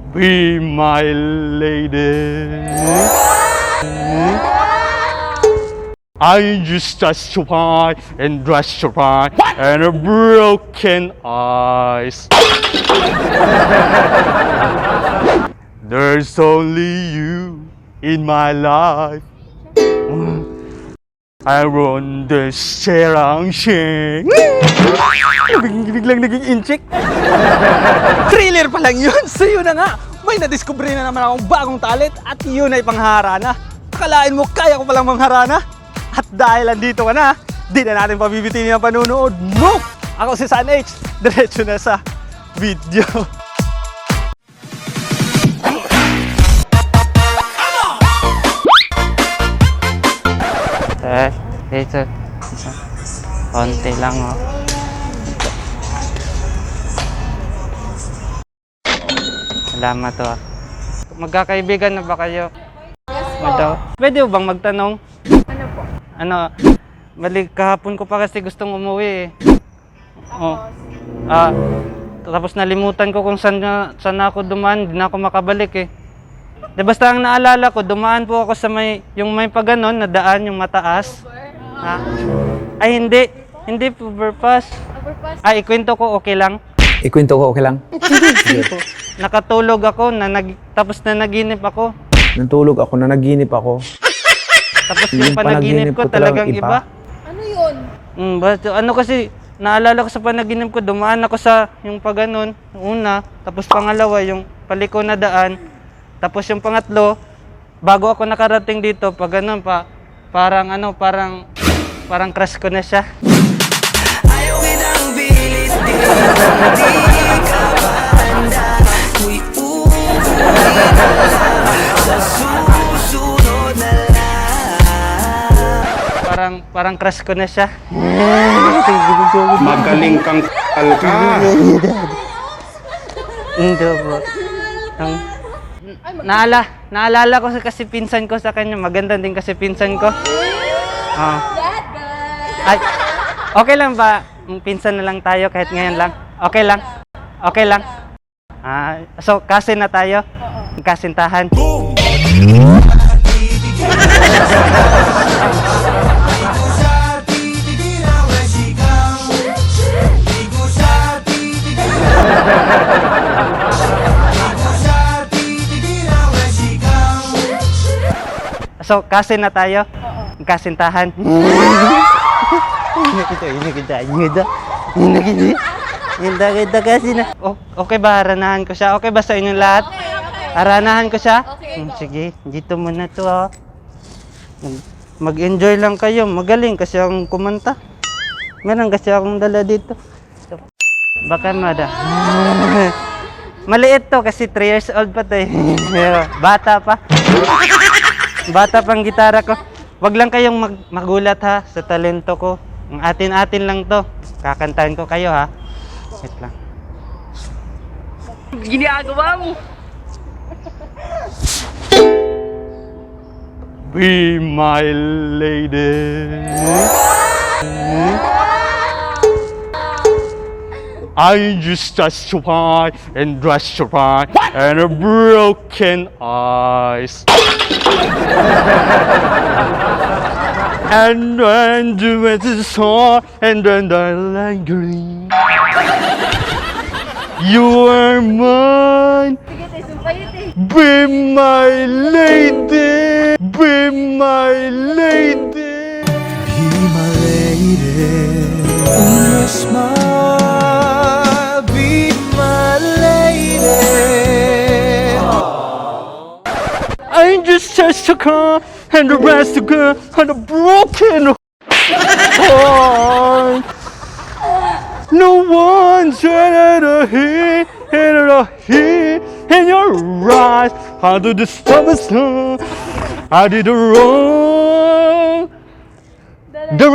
Be my lady. I just testify and justify and a broken eyes. There's only you in my life. I run the serang shing. Biglang naging inchik. Thriller pa lang yun! So yun na nga, may nadiskubre na naman akong bagong talent at yun ay pangharana. Akalain mo kaya ko palang mangharana? At dahil andito ka na, di na natin pabibitinin ang panunood. No! Ako si San H, diretso na sa video. Dito. Konti lang oh. Salamat oh. Magkakaibigan na ba kayo? Yes, pwede bang magtanong? Ano po? Ano? Balik kahapon ko pa kasi gustong umuwi eh. Oh. Tapos nalimutan ko kung saan ako dumaan, hindi na ako makabalik eh. De basta ang naalala ko, dumaan po ako sa yung may paganon na daan, yung mataas. Ha? Ay hindi po overpass. Ay ikwento ko okay lang. Ikwento ko okay lang? Hindi po. Nakatulog ako, tapos nanaginip ako. Natulog ako, nanaginip ako. Tapos yung panaginip ko talagang iba. Ano yun? Ano kasi, naalala ko sa panaginip ko, dumaan ako sa yung paganon, una, tapos pangalawa, yung paliko na daan, tapos yung pangatlo, bago ako nakarating dito, paganon pa, parang crush ko na siya. Ayaw kitang bilis, di ka banda. Uy, sa susunod na lang. Parang crush ko na siya. Magaling kang ka. Hindi po. Naalala ko kasi pinsan ko sa kanya, maganda din kasi pinsan ko. Ay, okay lang ba? Pinsan na lang tayo kahit ngayon lang. Okay lang. Okay lang. So kasi na tayo. Kasintahan. So kasi na tayo. Kasintahan. Kita kasi na. Okay ba? Haranahan ko siya? Okay ba sa inyong lahat? Haranahan ko siya? Sige, dito muna to oh. Mag-enjoy lang kayo. Magaling kasi akong kumanta. Meron kasi akong dala dito. Baka mada. Maliit to kasi 3 years old pa to eh. Bata pa. Bata pang gitara ko. Wag lang kayong magulat ha sa talento ko. Ang atin-atin lang to. Kakantahin ko kayo ha. Wait lang. Ginagawa mo! Be my lady. I just testify and justify and a broken eyes. And when the song and then the lingering. You are mine. Sige, tayo sumpayit eh. Be my lady. Be my lady. Be my lady. On your smile, be my lady. I'm just a car and the rest of girl and a broken heart. No one's ready to hear in your eyes. How do the stop us now? I did the wrong. Be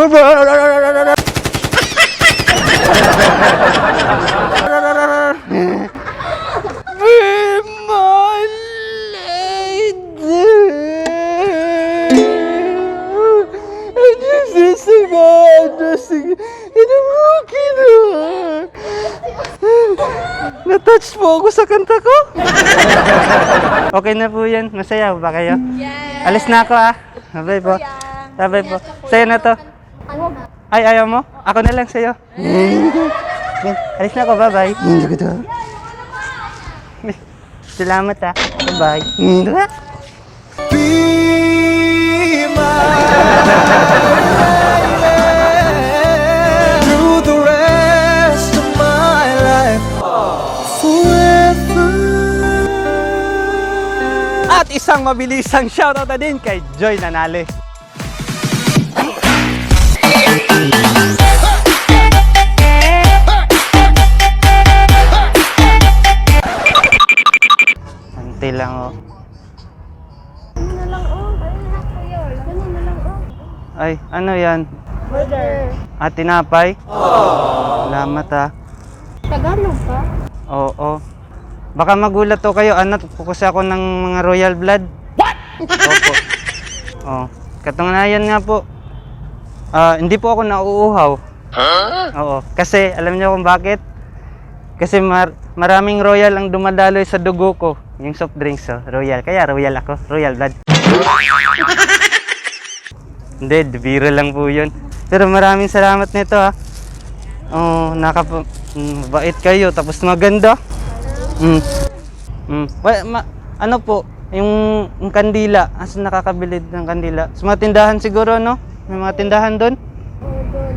my lady. And this is a god, this is in a broken heart. Na-touch po ako sa kanta ko. Okay na po yan. Masaya ba kayo? Yes. Alis na ako ah. Bye po. Bye po. Sa'yo na to. Ano? Ay, ayaw mo? Ako na lang sa'yo. Alis na ako. Bye-bye. Salamat ah. Bye-bye. Be my through the rest of my life forever. At isang mabilisang shoutout na din kay Joy Nanale. Ante lang oh. Ano na lang, oh. Ano na lang kayo? Ganun na lang, oh. Ay, ano yan? Burger. Ah, tinapay? Salamat ah. Tagalog ka? Oo. Baka magulat to kayo. Ano, pukus ako ng mga royal blood. What? Opo. Oh. Katunayan nga po. Hindi po ako nauuhaw. Oo. Kasi, alam niyo kung bakit? Kasi maraming royal ang dumadaloy sa dugo ko. Yung soft drinks, oh. Royal. Kaya royal ako. Royal blood. Hindi, biro lang po yun. Pero maraming salamat nito ha. Oh, bait kayo, tapos maganda. Ano po, yung kandila, asan nakakabili ng kandila? Sa mga tindahan siguro, no? May mga tindahan doon? Oo, doon.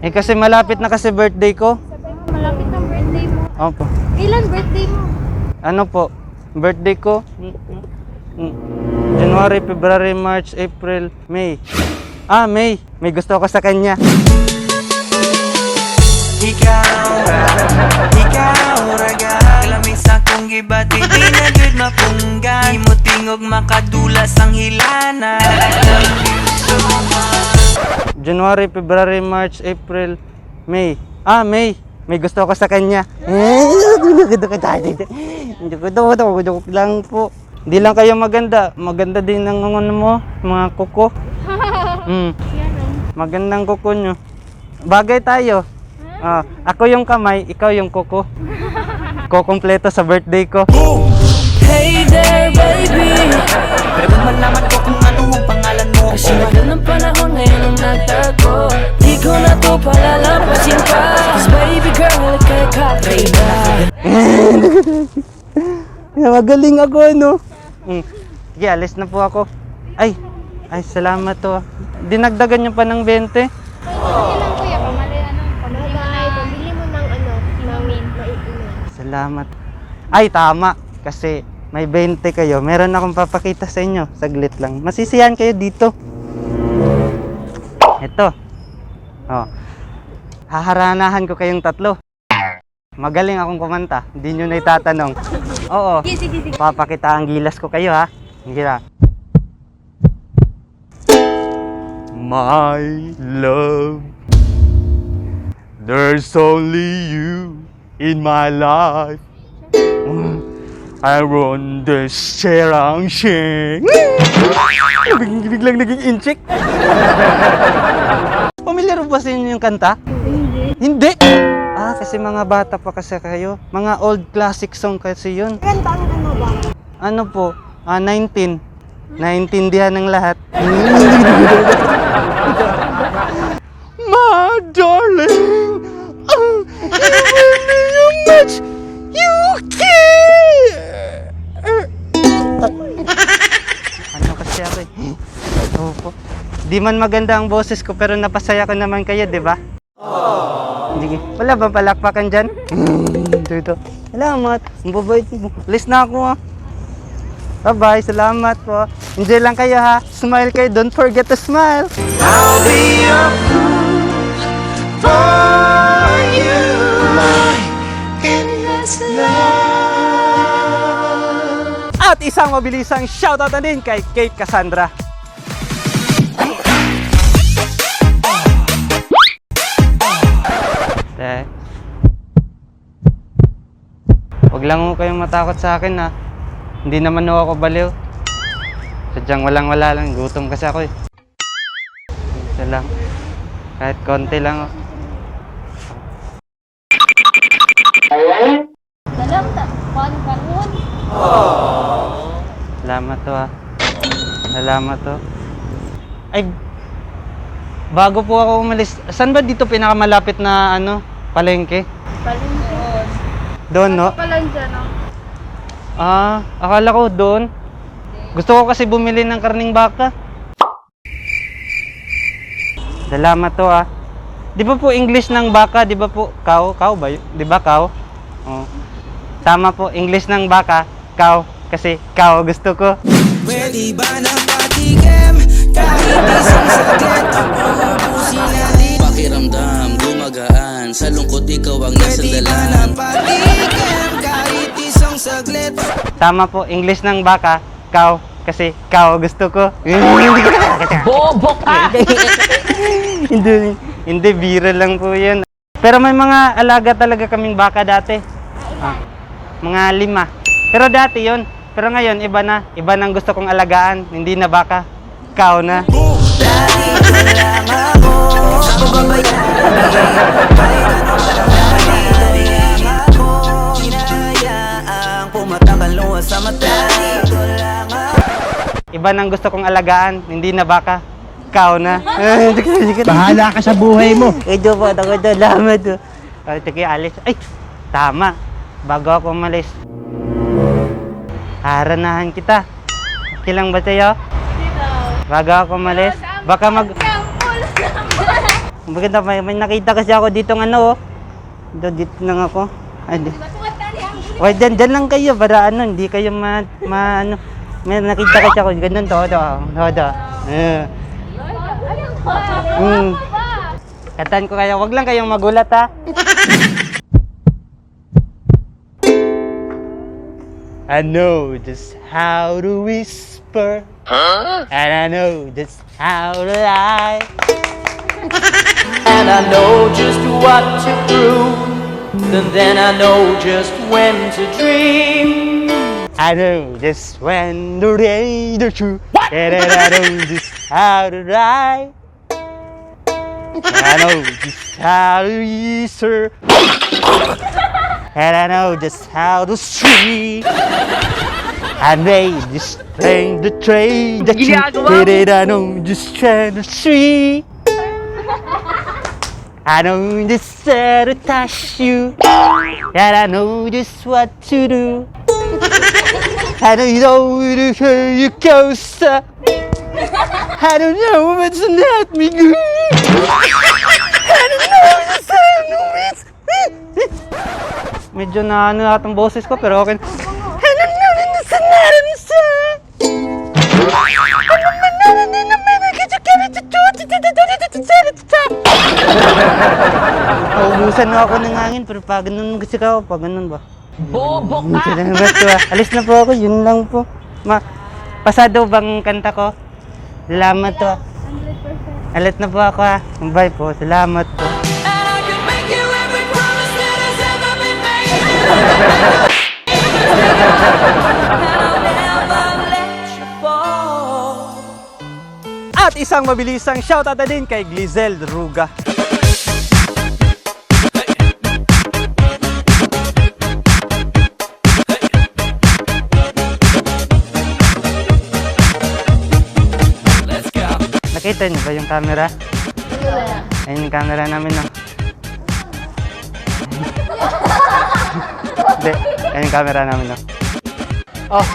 Eh kasi malapit na kasi birthday ko. Malapit ang birthday mo. Opo. Kailan birthday mo? Ano po, birthday ko? January, February, March, April, May. May. May gusto ako sa kanya. Ikaw raga lamis akong gibati di na gud mapunggan imo tingog makadulas ang hilana. January, February, March, April, May. May. May gusto ako sa kanya. Joke lang po. Hindi lang kayo maganda. Maganda din ang ano mo, mga kuko. Yan, oh. Magandang kuko nyo. Bagay tayo. Ako yung kamay, ikaw yung kuko. Kukompleto sa birthday ko. Hey there baby, Pero malaman ko kung ano ang pangalan mo. kasi magandang panahon ngayon ang nagtago. Di ko na to palalampasin pa, 'cause baby girl, ikay Katrina. Magaling ako, ano? Sige, alis na po ako. Ay, salamat to. Dinagdagan nyo pa ng 20. Okay lang kuya, pamili mo na ito. Bili mo ng maiinom. Salamat. Ay, tama. Kasi may 20 kayo. Meron akong papakita sa inyo. Saglit lang. Masisiyahan kayo dito. Ito. Oh. Haharanahan ko kayong tatlo. Magaling akong kumanta. Hindi nyo na itatanong. Oo. Sige. Papakita ang gilas ko kayo ha. Hira. My love, there's only you in my life. I run the serang shing. Biglang naging inchik. Pamilyar ba sa inyo yung kanta? Hindi. Kasi mga bata pa kasi kayo. Mga old classic song kasi yun. Kanta ang ano ba? Ano po? 19. Naintindihan ng lahat. My darling, you much you care. Ano kasi ako eh? Opo. Di man maganda ang boses ko pero napasaya ko naman kayo, di ba? Sige. Wala ba palakpakan dyan? Dito. Salamat. Ang babait mo. Alis na ako ha. Bye-bye. Salamat po. Enjoy lang kayo ha. Smile kayo. Don't forget to smile. I'll be up for you in this love. At isang mabilisang shoutout na din kay Kate Cassandra. Huwag lang mo kayong matakot sa akin ha. Hindi naman ako baliw. Sadyang walang-wala lang. Gutom kasi ako eh. Isa lang. Kahit konti lang. to ah. Salamat to. Ay, bago po ako umalis, saan ba dito pinakamalapit na ano, palengke? Palengke. Doon, no? Palang dyan, no? Ah, akala ko doon. Gusto ko kasi bumili ng karning baka. Salamat to ah. Di ba po English ng baka, di ba po cow? Cow ba yun? Di ba cow? Oh. Tama po, English ng baka, cow. Kasi cow gusto ko. Pwede ba na patikim? Kahit isang saglit uubusin natin. Pakiramdam, gumagaan. Sa lungkot ikaw ang nasa dalan. Pwede ba na patikim? Kahit isang saglit. Tama po, English ng baka, cow. Kasi cow gusto ko. Bobo ka! Hindi, bira lang po yun. Pero may mga alaga talaga kaming baka dati. Ah, mga 5. Pero dati yun. Pero ngayon, iba na. Iba nang gusto kong alagaan. Hindi na baka. Cow na. Iba nang gusto kong alagaan. Hindi na baka. Cow na. Bahala ka sa buhay mo. Ito po, ako ito. Lamat to. Ito kayo alis. Ay, tama. Bago ako umalis. Haranahan kita. Okay lang ba sa'yo? Bago ako umalis. Baka Maganda, may nakita kasi ako dito ng ano, oh. Dito lang ako. Ay, di. Wait, dyan lang kayo para ano, hindi kayo ano. May nakita kasi ako, ganun to. Kataan ko kayo, wag lang kayong magulat ha. I know just how to whisper, and I know just how to lie. And I know just what to prove, and then I know just when to dream. I know just when to say the truth, and I know just how to lie. I know just how to whisper, and I know just how to stream. I made this train, the train that you did. I know just how to stream. I know just how to touch you, and I know just what to do. I don't know where you go, sir. I don't know what's let me go. I don't know what's let me Medyo na ano atong boses ko pero okay. I don't know what's let me say. Naubusan na ako ng hangin pero pag ganun kasi ako, pag ganun ba? Bobo ka! Salamat po ah. Alis na po ako, yun lang po. Pasado bang kanta ko? Salamat po. 100%. Alis na po ako ah. Bye po, salamat po. At isang mabilisang shoutout na din kay Glizel Ruga. Nakita niyo ba yung camera? Ayun yung camera namin no. Hindi, ayun yung camera namin no. Oh,